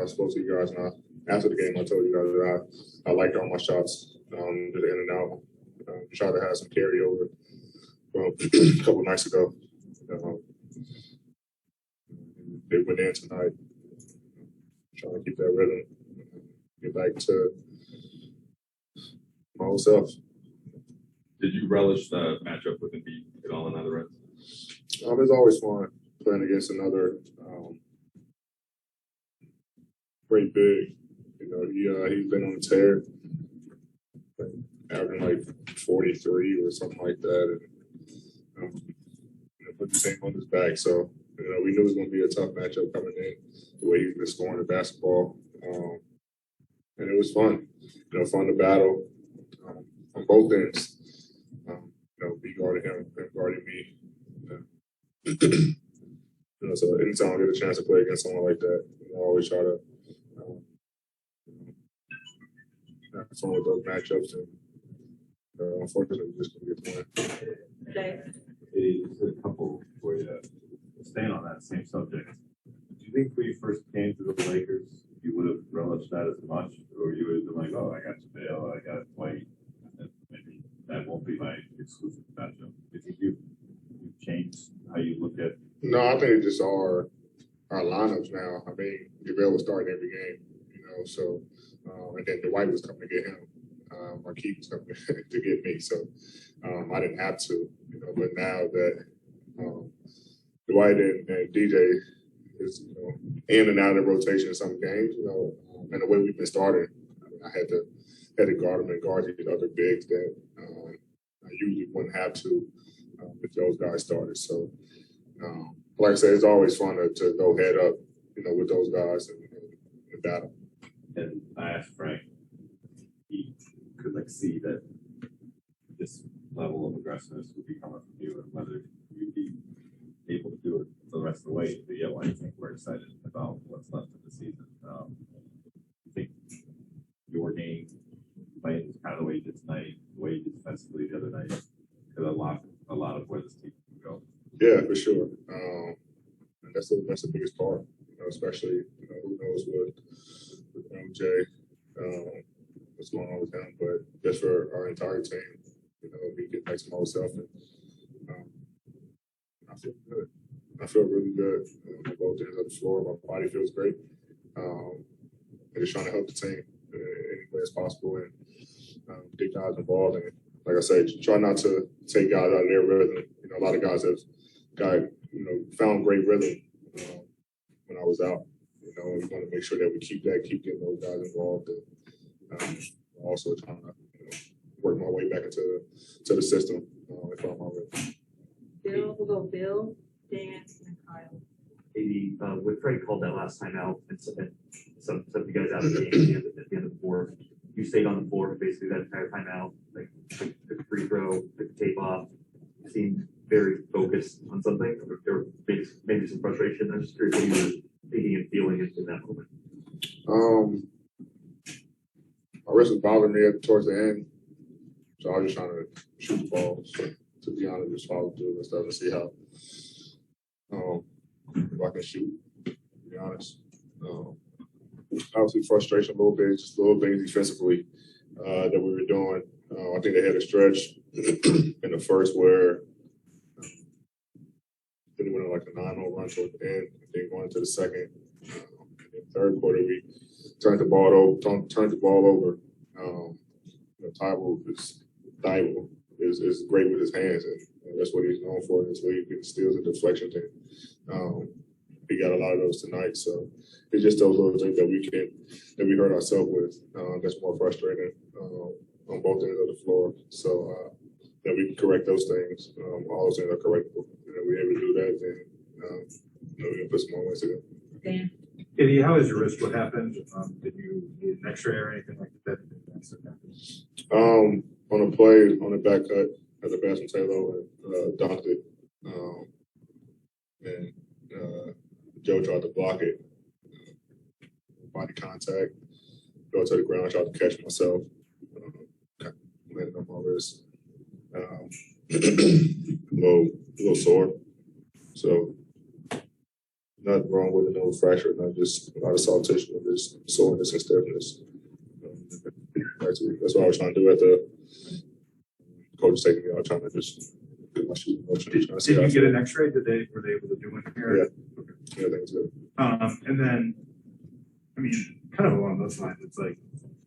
I spoke to you guys, and after the game, I told you guys that I liked all my shots, just in and out. Tried to have some carryover from a couple nights ago. They went in tonight, trying to keep that rhythm, get back to my old self. Did you relish the matchup with Embiid at all on other ends? It's always fun playing against another great big. He's been on a tear, averaging like 43 or something like that, and put the same on his back. So we knew it was going to be a tough matchup coming in, the way he's been scoring the basketball, and it was fun. Fun to battle on both ends. Me guarding him and guarding me. So anytime I get a chance to play against someone like that, I always try to have fun with those matchups, and unfortunately, we just couldn't get the win. Hey, just a couple for you. Staying on that same subject, do you think when you first came to the Lakers, you would have relished that as much, or you would have been like, oh, I got JaVale, I got White, and maybe that won't be my exclusive matchup? Do you think you've changed how you look at? No, I think it's just our lineups now. I mean, JaVale was starting every game, so and then Dwight was coming to get him. Marquise was coming to get me, so I didn't have to, but now that Dwight and DJ is, in and out of the rotation in some games, and the way we've been starting, I had to guard them and guard these other bigs that I usually wouldn't have to if those guys started. So, like I said, it's always fun to go head up, with those guys and battle. And I asked Frank, he could see that this level of aggressiveness would be coming from you, and whether you'd be able to do it the rest of the way. But yeah, why do you think we're excited about what's left of the season? I think your game playing kind of the way you did tonight, the way you did defensively the other night, could unlock a lot of where this team can go. Yeah, for sure. And that's the biggest part, especially who knows with MJ, what's going on with him, but just for our entire team, we get back to my old self, and I feel good. I feel really good on both ends of the floor. My body feels great. And just trying to help the team in any way as possible, and get guys involved. And like I said, try not to take guys out of their rhythm. A lot of guys have found great rhythm when I was out. We want to make sure that we keep getting those guys involved, and also trying to work my way back into the system if I'm already. Bill, we'll go Bill, Dan, and Kyle. Maybe when Freddie called that last time out and some of you guys out of the game at the end of the fourth, you stayed on the floor basically that entire timeout, like took the free throw, took the tape off. You seemed very focused on something. There were maybe some frustration. I'm just curious what you were thinking and feeling in that moment. My wrist was bothering me towards the end, so I was just trying to shoot the ball. So, to be honest, just follow through and stuff and see how if I can shoot. To be honest, obviously frustration a little bit, just little things defensively that we were doing. I think they had a stretch in the first where they went on like a 9-0 run toward the end, and then going into the second. In the third quarter, we turned the ball over. Thibault is great with his hands, and that's what he's known for in this league. He steals and deflections, and he got a lot of those tonight. So it's just those little things that we hurt ourselves with. That's more frustrating on both ends of the floor. So that we can correct those things. All those things are correctable. We're able to do that, then we can put some more wins again. Dan. Eddie, how is your wrist? What happened? Did you need an X-ray or anything like that? On a play, on the back cut, as a Bastion Taylor dunked it, and Joe tried to block it. Body contact, go to the ground, tried to catch myself, landed on my wrist. A little sore. So nothing wrong with it, no fracture, not just a lot of soft tissue, this soreness and stiffness. That's what I was trying to do at the coach was taking me out, trying to just get my shooting motion. Did you get an X-ray? Were they able to do it here? Yeah. Okay. Yeah, I think it's good. And then, I mean, kind of along those lines, it's like,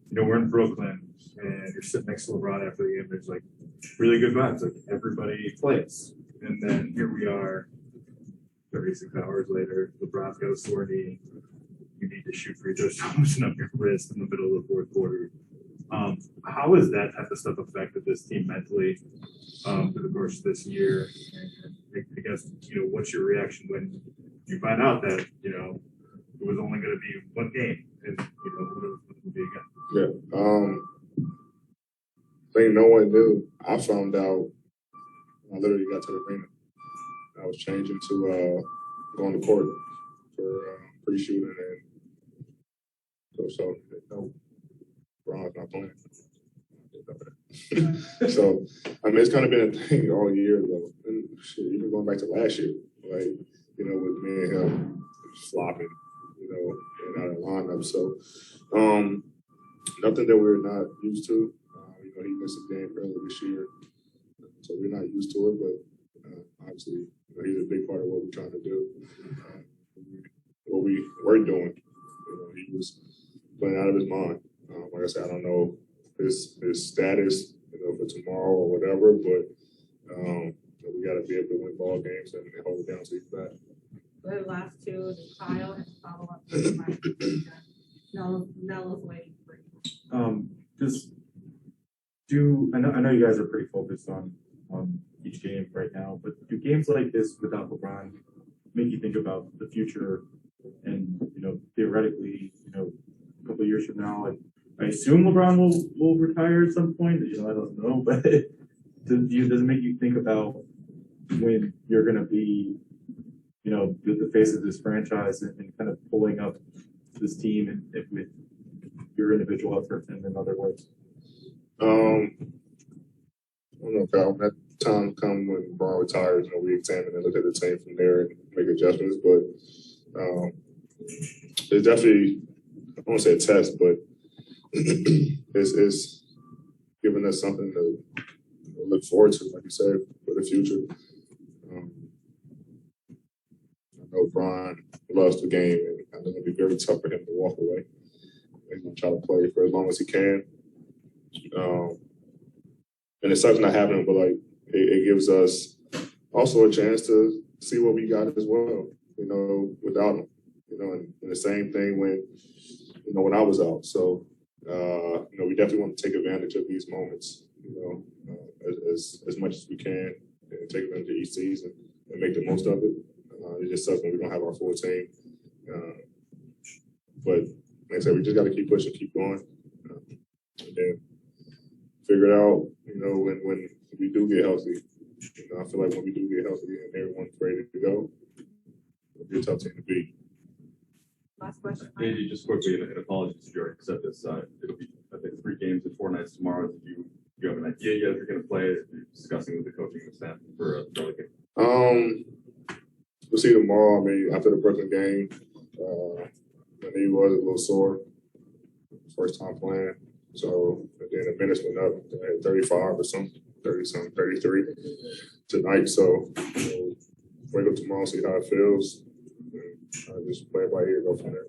you know, we're in Brooklyn and you're sitting next to LeBron after the game. There's like really good vibes. Like everybody plays. And then here we are 36 hours later. LeBron's got a sore knee. You need to shoot free throws to loosen up your wrist in the middle of the fourth quarter. How has that type of stuff affected this team mentally through the course of this year? And I guess, you know, what's your reaction when you find out that, you know, it was only going to be one game and, you know, what it would be again? Yeah. I think no one knew. I found out when I literally got to the arena. I was changing to go on the court for pre-shooting, and Coach told me that no, Ron's not playing. So, I mean, it's kind of been a thing all year, though. And shit, even going back to last year, like, you know, with me and him flopping, you know, and out of lineup. So, nothing that we're not used to. You know, he missed a game earlier this year, so we're not used to it. But obviously, you know, he's a big part of what we're trying to do. What we were doing, you know, he was playing out of his mind. Like I said, I don't know his status, you know, for tomorrow or whatever, but we got to be able to win ball games and hold it down to his back. The last two, Kyle and follow up. Nella's waiting for you. Just I know you guys are pretty focused on each game right now, but do games like this without LeBron make you think about the future and, you know, theoretically, you know, a couple of years from now, like, I assume LeBron will retire at some point, you know, I don't know, but does it make you think about when you're going to be, you know, the face of this franchise and kind of pulling up this team and with your individual effort and in other ways? I don't know, Kyle. That time come when LeBron retires, you know, we examine and look at the team from there and make adjustments. But it's definitely, I won't say a test, but it's giving us something to look forward to, like you said, for the future. I know Brian loves the game, and I know it'll be very tough for him to walk away. He's going to try to play for as long as he can. And it's something not happening, but like it gives us also a chance to see what we got as well, you know, without him. You know, and the same thing when I was out. So, you know, we definitely want to take advantage of these moments, you know, as much as we can, and take advantage of each season and make the most of it. It just sucks when we don't have our full team. But like I said, we just got to keep pushing, keep going, and then figure it out, you know, when we do get healthy. You know, I feel like when we do get healthy and everyone's ready to go, it'll be a tough team to beat. Last question. Andy, just quickly, and apologies if you already said this. It'll be, I think, 3 games in 4 nights tomorrow. Do you have an idea yet if you're going to play? If you're discussing with the coaching staff for a early game? We'll see tomorrow. I mean, after the Brooklyn game, my knee was a little sore. First time playing. So, and then the minutes went up at 35 or something, 30-something, 33 tonight. So, wake up tomorrow, see how it feels. And just play it by ear, go from there.